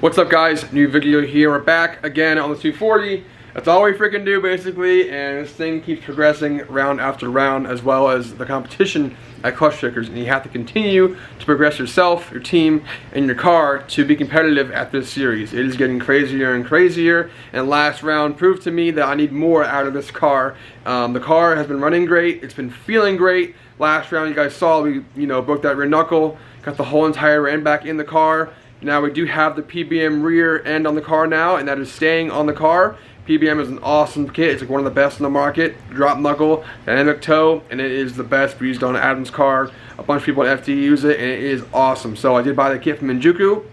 What's up, guys? New video here. We're back again on the 240. That's all we freaking do, basically, and this thing keeps progressing round after round, as well as the competition at Clutch Trickers, and you have to continue to progress yourself, your team, and your car to be competitive at this series. It is getting crazier and crazier, and last round proved to me that I need more out of this car. The car has been running great. It's been feeling great. Last round, you guys saw, we broke that rear knuckle, got the whole entire rear end back in the car. Now we do have the PBM rear end on the car now, and that is staying on the car. PBM is an awesome kit. It's like one of the best in the market. Drop knuckle, dynamic toe, and it is the best. We used it on Adam's car. A bunch of people at FD use it, and it is awesome. So I did buy the kit from Minjuku,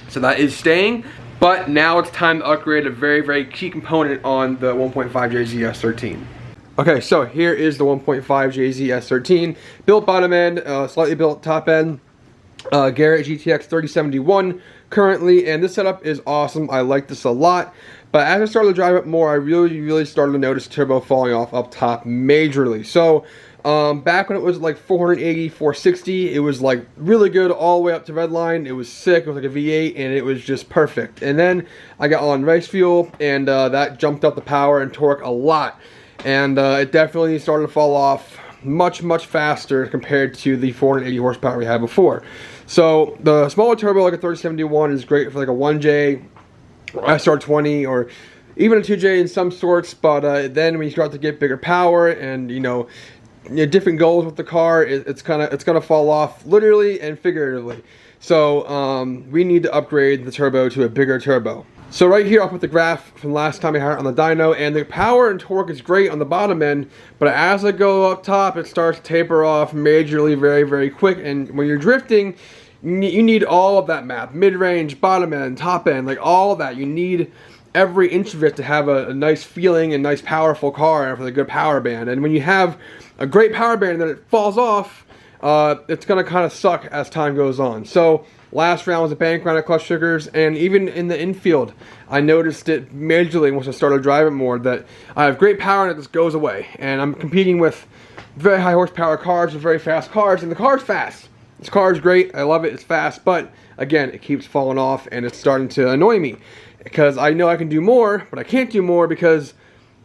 so that is staying. But now it's time to upgrade a very, very key component on the 1.5 JZ S13. Okay, so here is the 1.5 JZ S13. Built bottom end, slightly built top end. Garrett GTX3584RS currently, and this setup is awesome. I like this a lot, but as I started to drive it more, I really started to notice turbo falling off up top majorly. So back when it was like 480, 460, it was like really good all the way up to redline. It was sick. It was like a V8, and it was just perfect. And then I got on race fuel, and that jumped up the power and torque a lot, and it definitely started to fall off much faster compared to the 480 horsepower we had before. So the smaller turbo, like a 3071, is great for like a 1J or SR20 or even a 2J in some sorts, but then when you start to get bigger power and different goals with the car, it's gonna fall off literally and figuratively. So we need to upgrade the turbo to a bigger turbo. So right here, I'll put the graph from last time I had it on the dyno, and the power and torque is great on the bottom end, but as I go up top, it starts to taper off majorly very quick, and when you're drifting, you need all of that map, mid-range, bottom end, top end, like all of that. You need every inch of it to have a nice feeling and nice powerful car with a good power band, and when you have a great power band and then it falls off, it's going to kind of suck as time goes on. So last round was a bank round at Clutch Trickers, and even in the infield, I noticed it majorly once I started driving more, that I have great power and it just goes away. And I'm competing with very high horsepower cars with very fast cars, and the car's fast. This car is great, I love it, it's fast, but again, it keeps falling off and it's starting to annoy me because I know I can do more, but I can't do more because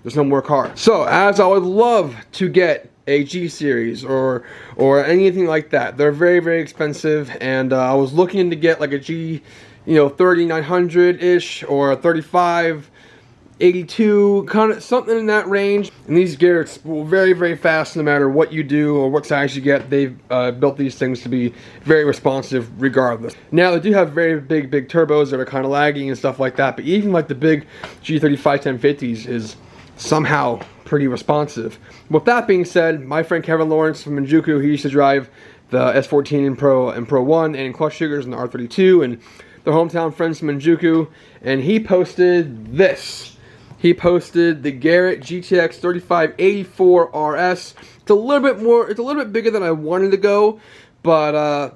there's no more cars. So as I would love to get a G series or anything like that, they're very expensive, and I was looking to get like a G 3900-ish or a 3582, kind of something in that range. And these Garretts will very fast no matter what you do or what size you get. They've built these things to be very responsive regardless. Now they do have very big turbos that are kind of lagging and stuff like that, but even like the big G351050s is somehow pretty responsive. With that being said, my friend Kevin Lawrence from Minjuku, he used to drive the S14 in Pro 1 and Clutch Trickers and the R32, and their hometown friends from Minjuku, and he posted this. He posted the Garrett GTX3584RS. It's a little bit bigger than I wanted to go, but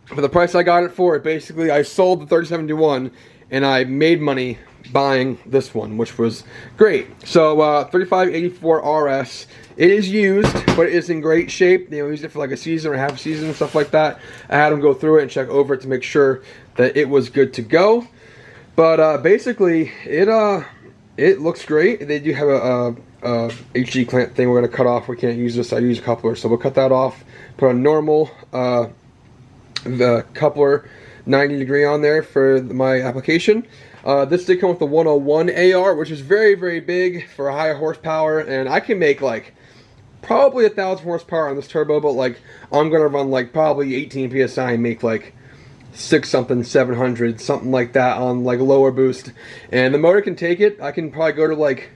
for the price I got it for, basically I sold the 3071 and I made money buying this one, which was great. So 3584RS, it is used, but it is in great shape. They used it for like a season or half a season and stuff like that. I had them go through it and check over it to make sure that it was good to go. But basically, it looks great. They do have a HG clamp thing we're going to cut off. We can't use this. I use a coupler, so we'll cut that off. Put a normal the coupler 90 degree on there for my application. This did come with the 101 AR, which is very big for a higher horsepower, and I can make like probably 1,000 horsepower on this turbo, but like I'm gonna run like probably 18 psi and make like 700, something like that on like lower boost, and the motor can take it. I can probably go to like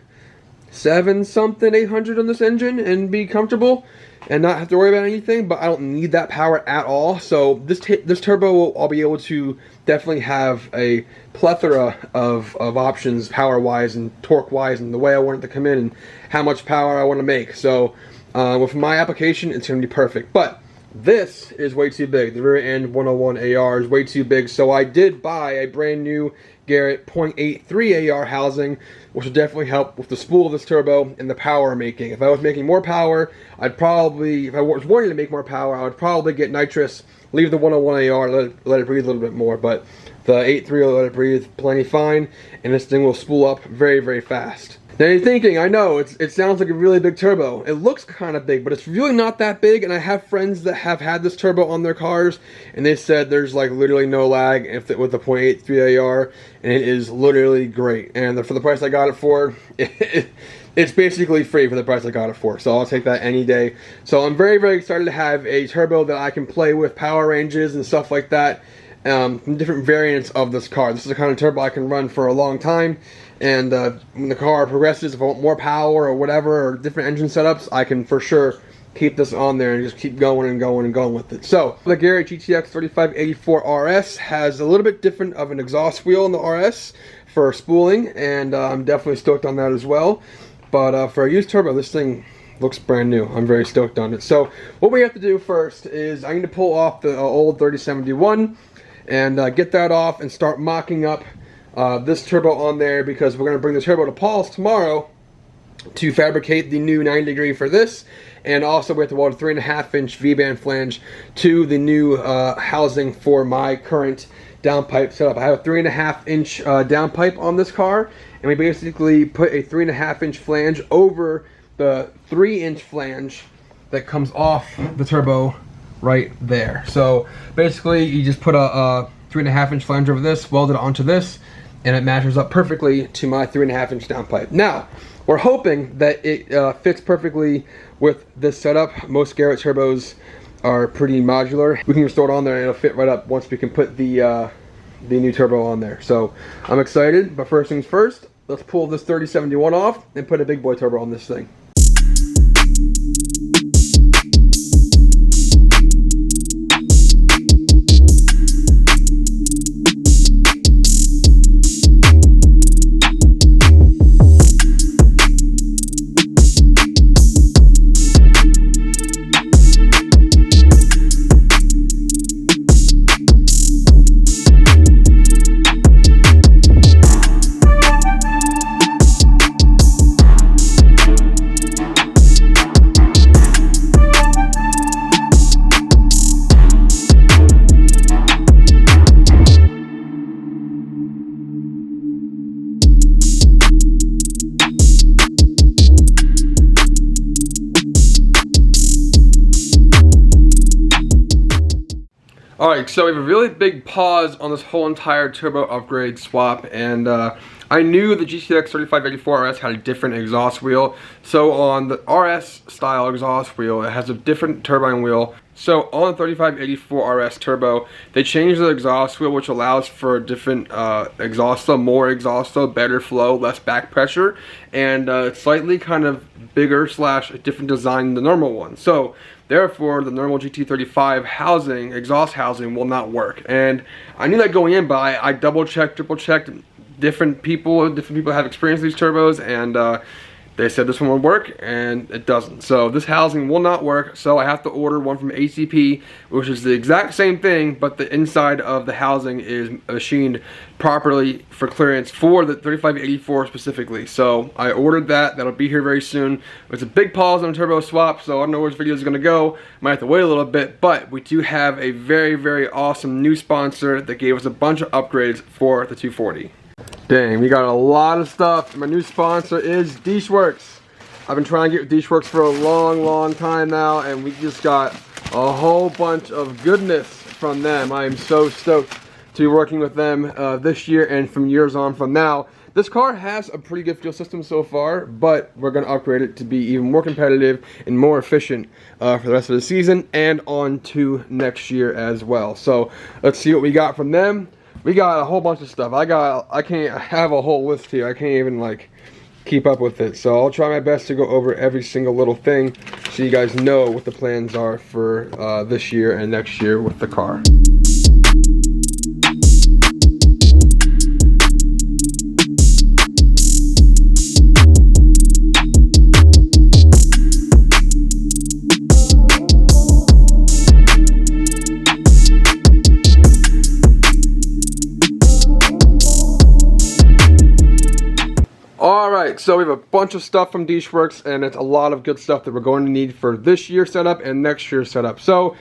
800 on this engine and be comfortable and not have to worry about anything, but I don't need that power at all. So this turbo, I'll be able to definitely have a plethora of options power-wise and torque-wise and the way I want it to come in and how much power I want to make. So with my application, it's going to be perfect. But this is way too big. The rear end 101 AR is way too big, so I did buy a brand new Garrett .83 AR housing, which will definitely help with the spool of this turbo and the power making. If I was making more power, if I was wanting to make more power, I would probably get nitrous, leave the 101 AR, let it breathe a little bit more. But The 8.3 will let it breathe plenty fine, and this thing will spool up very, very fast. Now you're thinking, I know, it sounds like a really big turbo. It looks kind of big, but it's really not that big, and I have friends that have had this turbo on their cars, and they said there's like literally no lag with the 0.83 AR, and it is literally great. And for the price I got it for, it's basically free for the price I got it for, so I'll take that any day. So I'm very, very excited to have a turbo that I can play with power ranges and stuff like that, different variants of this car. This is the kind of turbo I can run for a long time. And when the car progresses, if I want more power or whatever, or different engine setups, I can for sure keep this on there and just keep going and going and going with it. So the Garrett GTX3584RS has a little bit different of an exhaust wheel in the RS for spooling, and I'm definitely stoked on that as well. But for a used turbo, this thing looks brand new. I'm very stoked on it. So what we have to do first is I need to pull off the old 3071 and get that off and start mocking up this turbo on there, because we're going to bring the turbo to Paul's tomorrow to fabricate the new 90-degree for this, and also we have to weld a 3.5-inch V-band flange to the new housing for my current downpipe setup. I have a 3.5-inch downpipe on this car, and we basically put a 3.5-inch flange over the 3-inch flange that comes off the turbo right there. So basically you just put a 3.5-inch flange over this, weld it onto this, and it matches up perfectly to my 3.5-inch downpipe. Now, we're hoping that it fits perfectly with this setup. Most Garrett turbos are pretty modular. We can just throw it on there and it'll fit right up once we can put the new turbo on there. So I'm excited, but first things first, let's pull this 3071 off and put a big boy turbo on this thing. Alright, so we have a really big pause on this whole entire turbo upgrade swap, and I knew the GTX3584RS had a different exhaust wheel. So on the RS style exhaust wheel, it has a different turbine wheel. So on the 3584RS turbo, they changed the exhaust wheel, which allows for a different exhaust flow, more exhaust flow, better flow, less back pressure, and slightly kind of bigger slash a different design than the normal one. So therefore, the normal GT35 housing, exhaust housing, will not work. And I knew that going in, but I double checked, triple checked. Different people have experienced these turbos, and they said this one would work, and it doesn't. So this housing will not work, so I have to order one from ACP, which is the exact same thing, but the inside of the housing is machined properly for clearance for the 3584 specifically. So I ordered that. That'll be here very soon. It's a big pause on a turbo swap, so I don't know where this video is going to go. Might have to wait a little bit, but we do have a very, very awesome new sponsor that gave us a bunch of upgrades for the 240. Dang, we got a lot of stuff. My new sponsor is Dishworks. I've been trying to get with Dishworks for a long, long time now, and we just got a whole bunch of goodness from them. I am so stoked to be working with them this year and from years on from now. This car has a pretty good fuel system so far, but we're going to upgrade it to be even more competitive and more efficient for the rest of the season and on to next year as well. So let's see what we got from them. We got a whole bunch of stuff. I can't have a whole list here. I can't even like keep up with it. So I'll try my best to go over every single little thing so you guys know what the plans are for this year and next year with the car. Alright, so we have a bunch of stuff from Deeshworks, and it's a lot of good stuff that we're going to need for this year's setup and next year's setup. So,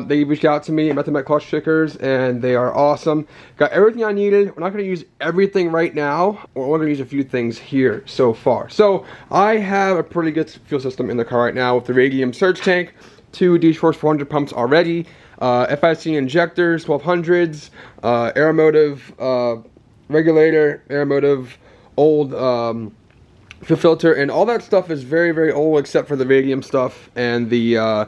they reached out to me, I met them at Clutch Kickers, and they are awesome. Got everything I needed. We're not going to use everything right now. We're only going to use a few things here so far. So, I have a pretty good fuel system in the car right now with the Radium Surge Tank, 2 Deeshworks 400 pumps already, FIC injectors, 1200s, Aeromotive regulator, Aeromotive old fuel filter, and all that stuff is very, very old except for the radium stuff and the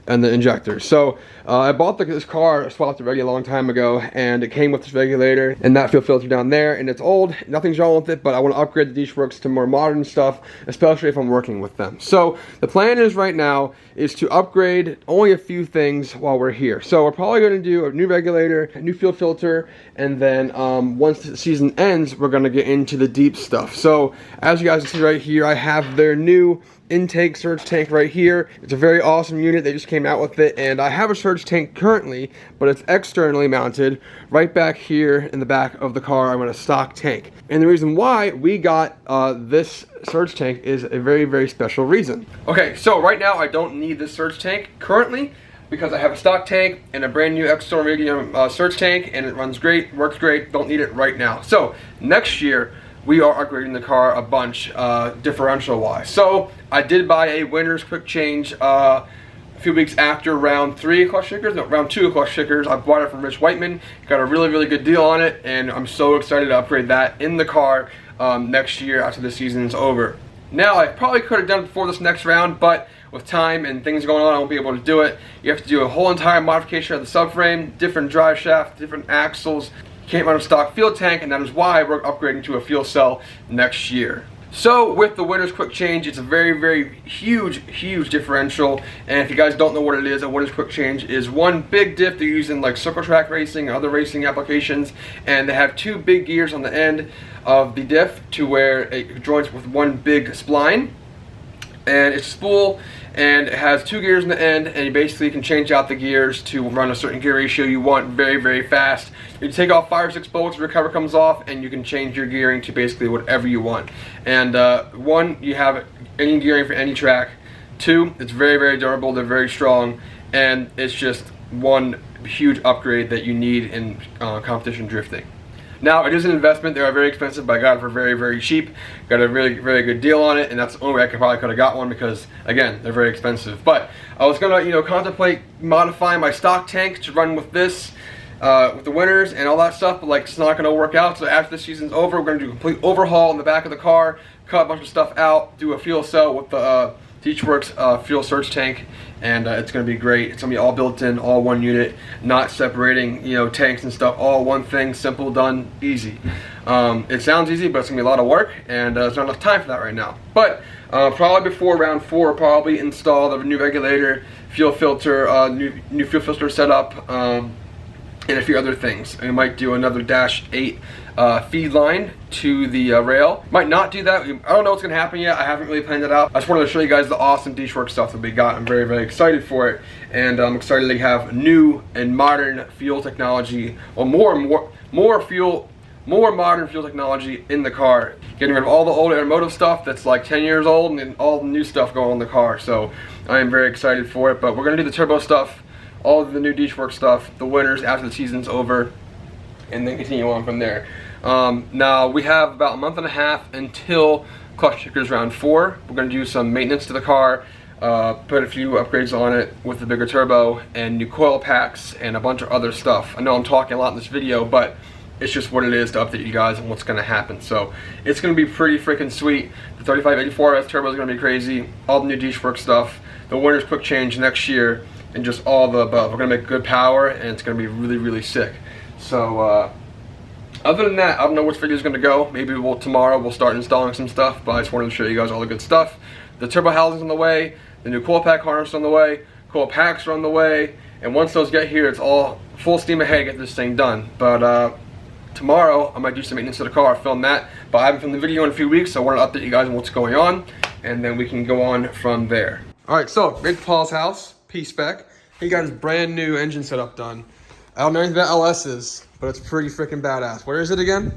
injectors. So I bought this car, I swapped it already a long time ago, and it came with this regulator and that fuel filter down there, and it's old, nothing's wrong with it, but I want to upgrade the Deeshworks to more modern stuff, especially if I'm working with them. So the plan is right now is to upgrade only a few things while we're here. So we're probably going to do a new regulator, a new fuel filter, and then once the season ends, we're going to get into the deep stuff. So as you guys can see right here, I have their new intake surge tank right here. It's a very awesome unit. They just came out with it, and I have a surge tank currently, but it's externally mounted right back here in the back of the car. I'm in a stock tank, and the reason why we got this surge tank is a very, very special reason. Okay, so right now I don't need this surge tank currently because I have a stock tank and a brand new external radium surge tank, and it runs great, works great. Don't need it right now. So next year we are upgrading the car a bunch, differential wise. So I did buy a winner's quick change a few weeks after round 3 of Clutch Kickers, no, round 2 of Clutch Kickers. I bought it from Rich Whiteman, got a really, really good deal on it, and I'm so excited to upgrade that in the car next year after the season's over. Now, I probably could have done it before this next round, but with time and things going on, I won't be able to do it. You have to do a whole entire modification of the subframe, different drive shaft, different axles. Can't run a stock fuel tank, and that is why we're upgrading to a fuel cell next year. So with the winner's quick change, it's a very, very huge differential, and if you guys don't know what it is, a winner's quick change is one big diff they use in like circle track racing and other racing applications, and they have 2 big gears on the end of the diff to where it joins with one big spline, and it's spool, and it has 2 gears in the end, and you basically can change out the gears to run a certain gear ratio you want very, very fast. You take off 5 or 6 bolts, your cover comes off, and you can change your gearing to basically whatever you want. And 1, you have any gearing for any track. 2, it's very, very durable, they're very strong, and it's just one huge upgrade that you need in competition drifting. Now, it is an investment. They are very expensive, but I got it for very, very cheap. Got a really, very good deal on it, and that's the only way I probably could have got one because, again, they're very expensive. But I was gonna, contemplate modifying my stock tank to run with this, with the winners and all that stuff, but like it's not gonna work out. So after the season's over, we're gonna do a complete overhaul in the back of the car, cut a bunch of stuff out, do a fuel cell with the Deeshworks fuel surge tank, and it's going to be great. It's going to be all built in, all one unit, not separating, tanks and stuff, all one thing, simple, done, easy. It sounds easy, but it's going to be a lot of work, and there's not enough time for that right now. But probably before round 4, I'll probably install the new regulator, fuel filter, new fuel filter setup, and a few other things. We might do another Dash 8 feed line to the rail. Might not do that. I don't know what's going to happen yet. I haven't really planned it out. I just wanted to show you guys the awesome Deeshworks stuff that we got. I'm very, very excited for it, and I'm excited to have new and modern fuel technology, or more modern fuel technology in the car. Getting rid of all the old automotive stuff that's like 10 years old, and all the new stuff going on in the car. So I am very excited for it. But we're going to do the turbo stuff, all of the new Deeshworks stuff, the winners after the season's over, and then continue on from there. Now we have about a month and a half until Clutch Kickers round 4. We're going to do some maintenance to the car, put a few upgrades on it with the bigger turbo, and new coil packs, and a bunch of other stuff. I know I'm talking a lot in this video, but it's just what it is to update you guys on what's going to happen. So it's going to be pretty freaking sweet. The 3584RS turbo is going to be crazy. All the new Deeshworks stuff, the winner's quick change next year, and just all the above. We're going to make good power, and it's going to be really, really sick. So other than that, I don't know which video is going to go. Maybe tomorrow we'll start installing some stuff, but I just wanted to show you guys all the good stuff. The turbo housing's on the way, the new coil pack harness is on the way, coil packs are on the way, and once those get here, it's all full steam ahead to get this thing done. But tomorrow I might do some maintenance to the car, film that, but I haven't filmed the video in a few weeks, so I want to update you guys on what's going on, and then we can go on from there. Alright, so made to Paul's house, P-Spec. He got his brand new engine setup done. I don't know anything about LS's, but it's pretty freaking badass. Where is it again?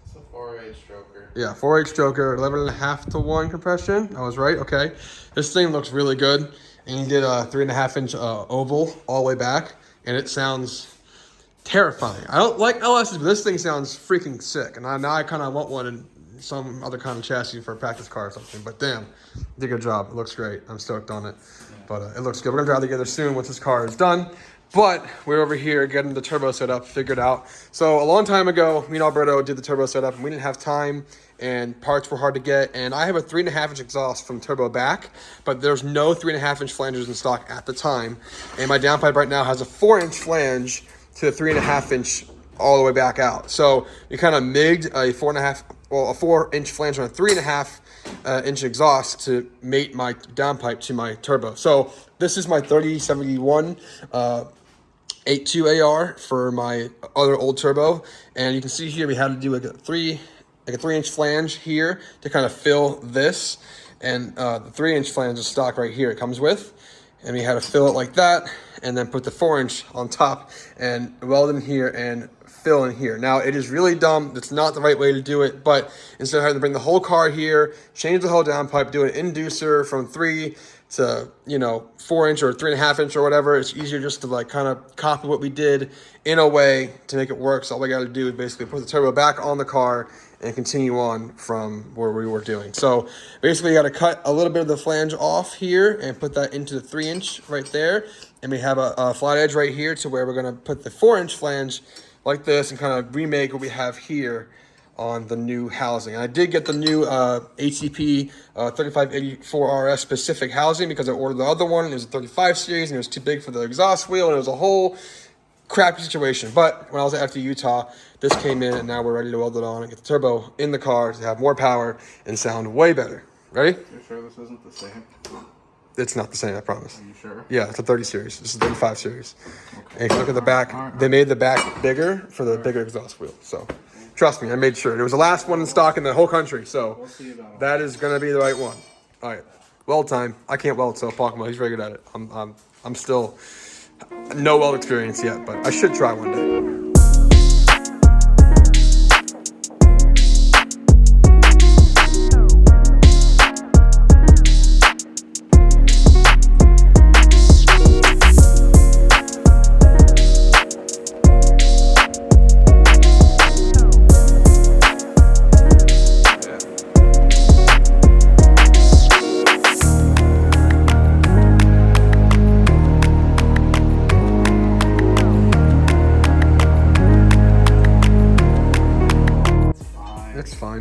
It's a 408 stroker. Yeah, 4H choker, 11.5 to 1 compression. I was right. Okay, this thing looks really good, and you did a 3.5-inch oval all the way back, and it sounds terrifying. I don't like LSs, but this thing sounds freaking sick, and now I kind of want one in some other kind of chassis for a practice car or something. But damn, did a good job. It looks great. I'm stoked on it. But it looks good. We're gonna drive together soon once this car is done. But we're over here getting the turbo setup figured out. So a long time ago, me and Alberto did the turbo setup, and we didn't have time, and parts were hard to get. And I have a 3.5-inch exhaust from turbo back, but there's no 3.5-inch flanges in stock at the time. And my downpipe right now has a 4-inch flange to the 3.5-inch all the way back out. So we kind of migged a 4-inch flange on a 3.5-inch exhaust to mate my downpipe to my turbo. So this is my 3071 82 AR for my other old turbo, and you can see here we had to do like a 3-inch flange here to kind of fill this, and the 3-inch flange is stock right here it comes with, and we had to fill it like that, and then put the 4-inch on top and weld in here and fill in here. Now it is really dumb. It's not the right way to do it, but instead of having to bring the whole car here, change the whole downpipe, do an inducer from 3 to 4-inch or 3.5-inch or whatever, it's easier just to like kind of copy what we did in a way to make it work. So all we got to do is basically put the turbo back on the car and continue on from where we were doing. So basically you got to cut a little bit of the flange off here and put that into the 3-inch right there, and we have a flat edge right here to where we're going to put the 4-inch flange like this and kind of remake what we have here on the new housing. And I did get the new ATP 3584RS specific housing because I ordered the other one. It was a 35 series and it was too big for the exhaust wheel, and it was a whole crappy situation. But when I was at FD Utah, this came in, and now we're ready to weld it on and get the turbo in the car to have more power and sound way better. Ready? You sure this isn't the same? It's not the same, I promise. Are you sure? Yeah, it's a 30 series. This is a 35 series. Okay. And if you look at the back, they made the back bigger for the bigger exhaust wheel. So trust me, I made sure. It was the last one in stock in the whole country. So We'll see about that is going to be the right one. All right. Weld time. I can't weld, so Paul, he's very good at it. I'm still no weld experience yet, but I should try one day.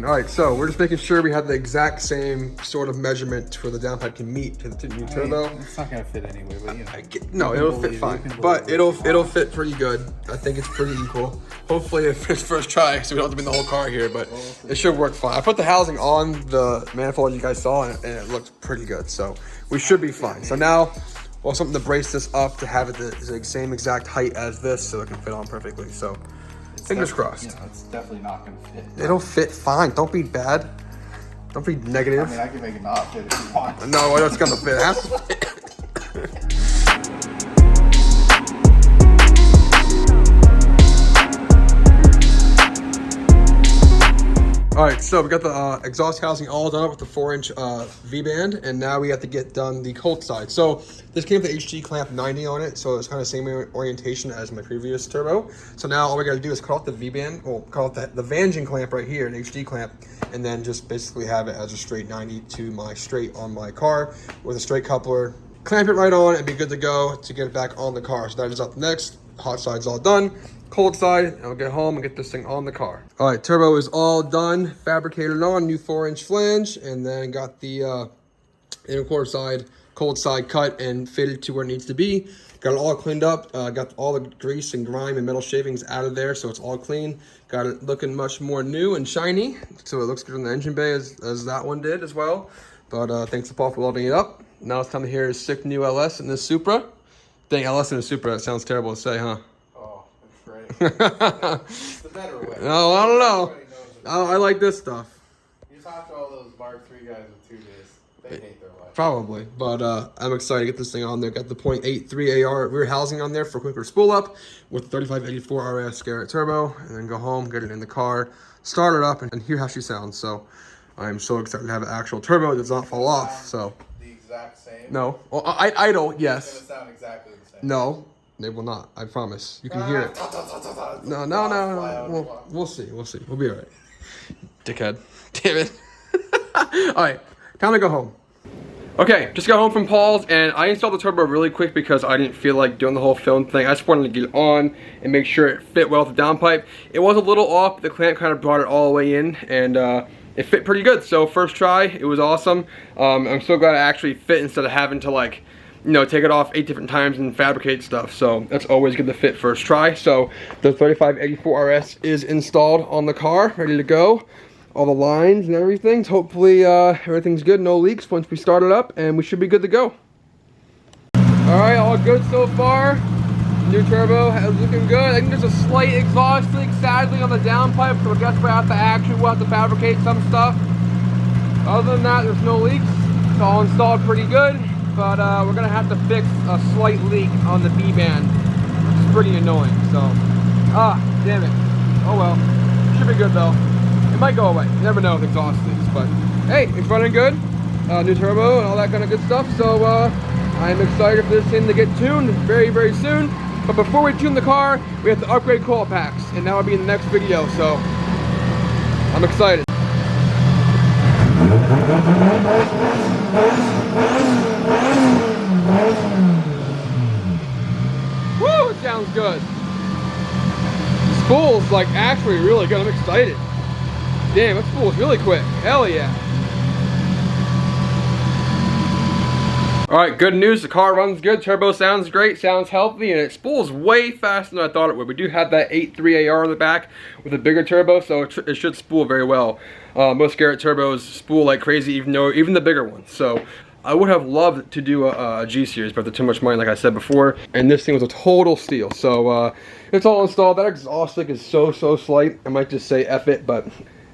All right, so we're just making sure we have the exact same sort of measurement for the downpipe can meet to the new turbo. It's not gonna fit anyway, but no, it'll fit fine, but it'll fit pretty good. I think it's pretty equal. Hopefully it fits first try, so we don't have to bring the whole car here, but it should work fine. I put the housing on the manifold you guys saw, and it looked pretty good, so we should be fine. So now we'll have something to brace this up to have it the same exact height as this, so it can fit on perfectly. So fingers crossed. Yeah, it's definitely not gonna fit. It'll fit fine. Don't be bad. Don't be negative. I mean, I can make it not fit if you want. No, it's gonna fit. It has to fit. All right, so we got the exhaust housing all done up with the 4-inch V-band, and now we have to get done the cold side. So this came with the HD clamp 90 on it, so it's kind of the same orientation as my previous turbo. So now all we got to do is cut off the V-band, well, cut off the Vangeon clamp right here, an HD clamp, and then just basically have it as a straight 90 to my straight on my car with a straight coupler. Clamp it right on and be good to go to get it back on the car. So that is up next. Hot side's all done. Cold side, and I'll get home and get this thing on the car. All right, turbo is all done, fabricated on, new 4-inch flange, and then got the inner quarter side, cold side cut and fitted to where it needs to be. Got it all cleaned up, got all the grease and grime and metal shavings out of there, so it's all clean. Got it looking much more new and shiny, so it looks good in the engine bay as that one did as well. But thanks to Paul for welding it up. Now it's time to hear his sick new LS in this Supra. Dang, LS in a Supra, that sounds terrible to say, huh? It's the better way. No, I don't know. I like this stuff. You talk to all those Mark III guys with 2 days, they hate their life. Probably, but I'm excited to get this thing on there. Got the .83 AR rear housing on there for quicker spool up with 3584RS Garrett turbo, and then go home, get it in the car, start it up, and hear how she sounds. So I'm so excited to have an actual turbo that does not fall off. So the exact same. no, well, idle, yes. It's gonna sound exactly the same. No, they will not. I promise. You can hear it. No. We'll see. We'll be all right. Dickhead. Damn it. All right, time to go home. Okay, just got home from Paul's, and I installed the turbo really quick because I didn't feel like doing the whole film thing. I just wanted to get it on and make sure it fit well with the downpipe. It was a little off, but the clamp kind of brought it all the way in, and it fit pretty good. So first try, it was awesome. I'm so glad it actually fit instead of having to, like, you know, take it off 8 different times and fabricate stuff. So that's always good to fit first try. So the 3584RS is installed on the car, ready to go. All the lines and everything. Hopefully everything's good, no leaks once we start it up, and we should be good to go. Alright, all good so far. New turbo is looking good. I think there's a slight exhaust leak, sadly, on the downpipe, so I guess we'll have to fabricate some stuff. Other than that, there's no leaks. It's all installed pretty good, but we're gonna have to fix a slight leak on the B-band, which is pretty annoying. So, damn it. Oh well. Should be good though. It might go away. You never know with exhaust leaks, but hey, it's running good. New turbo and all that kind of good stuff. So I'm excited for this thing to get tuned very, very soon. But before we tune the car, we have to upgrade coil packs, and that will be in the next video. So I'm excited. Woo! It sounds good. The spool's like actually really good. I'm excited. Damn, that spool's really quick. Hell yeah. Alright, good news. The car runs good. Turbo sounds great. Sounds healthy. And it spools way faster than I thought it would. We do have that 8.3 AR in the back with a bigger turbo, so it should spool very well. Most Garrett turbos spool like crazy, even the bigger ones. So I would have loved to do a G series, but they're too much money, like I said before. And this thing was a total steal. So it's all installed. That exhaust stick is so slight. I might just say F it, but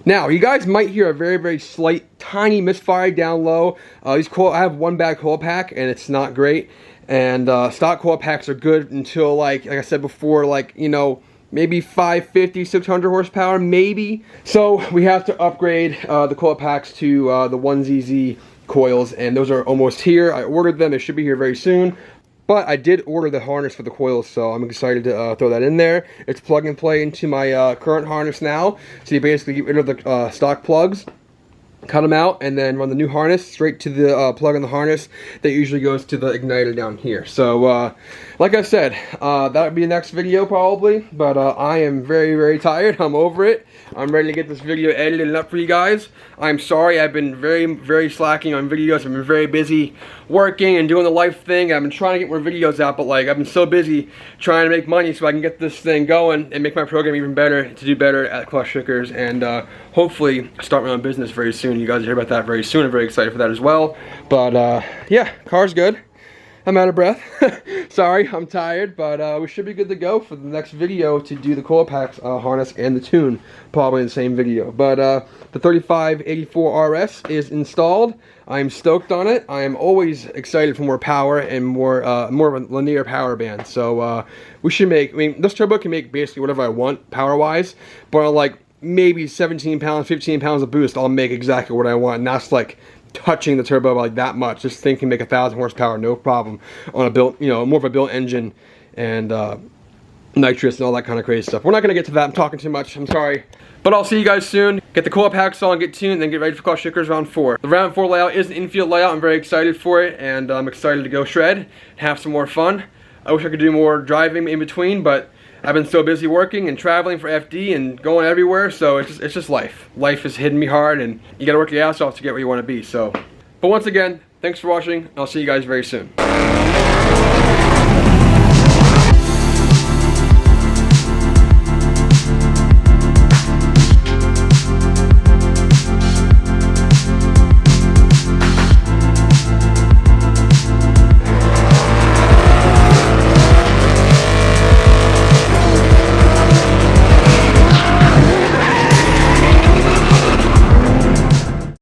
now, you guys might hear a very, very slight, tiny misfire down low. I have one bad coil pack, and it's not great. And stock coil packs are good until, like I said before, like, you know, maybe 550, 600 horsepower, maybe. So we have to upgrade the coil packs to the 1ZZ coils, and those are almost here. I ordered them. They should be here very soon. But I did order the harness for the coils, so I'm excited to throw that in there. It's plug and play into my current harness now. So you basically get rid of the stock plugs, cut them out, and then run the new harness straight to the plug in the harness that usually goes to the igniter down here. So like I said, that would be the next video probably, but I am very, very tired. I'm over it. I'm ready to get this video edited up for you guys. I'm sorry, I've been very, very slacking on videos. I've been very busy working and doing the life thing. I've been trying to get more videos out, but like I've been so busy trying to make money so I can get this thing going and make my program even better, to do better at clutch triggers, and hopefully start my own business very soon. You guys will hear about that very soon. I'm very excited for that as well. But yeah, car's good. I'm out of breath. Sorry, I'm tired, but we should be good to go for the next video to do the coil packs, harness, and the tune, probably in the same video. But the 3584RS is installed. I'm stoked on it. I am always excited for more power and more of a linear power band. So we should make, I mean, this turbo can make basically whatever I want power-wise, but on like maybe 17 pounds, 15 pounds of boost, I'll make exactly what I want, and that's like touching the turbo like that much. This thing can make 1,000 horsepower, no problem, on a built, you know, more of a built engine and nitrous and all that kind of crazy stuff. We're not going to get to that. I'm talking too much. I'm sorry. But I'll see you guys soon. Get the coil packs on, get tuned, then get ready for clutch triggers round 4. The round 4 layout is an infield layout. I'm very excited for it, and I'm excited to go shred and have some more fun. I wish I could do more driving in between, but I've been so busy working and traveling for FD and going everywhere, so it's just life. Life has hit me hard, and you gotta work your ass off to get where you want to be. So, but once again, thanks for watching. I'll see you guys very soon.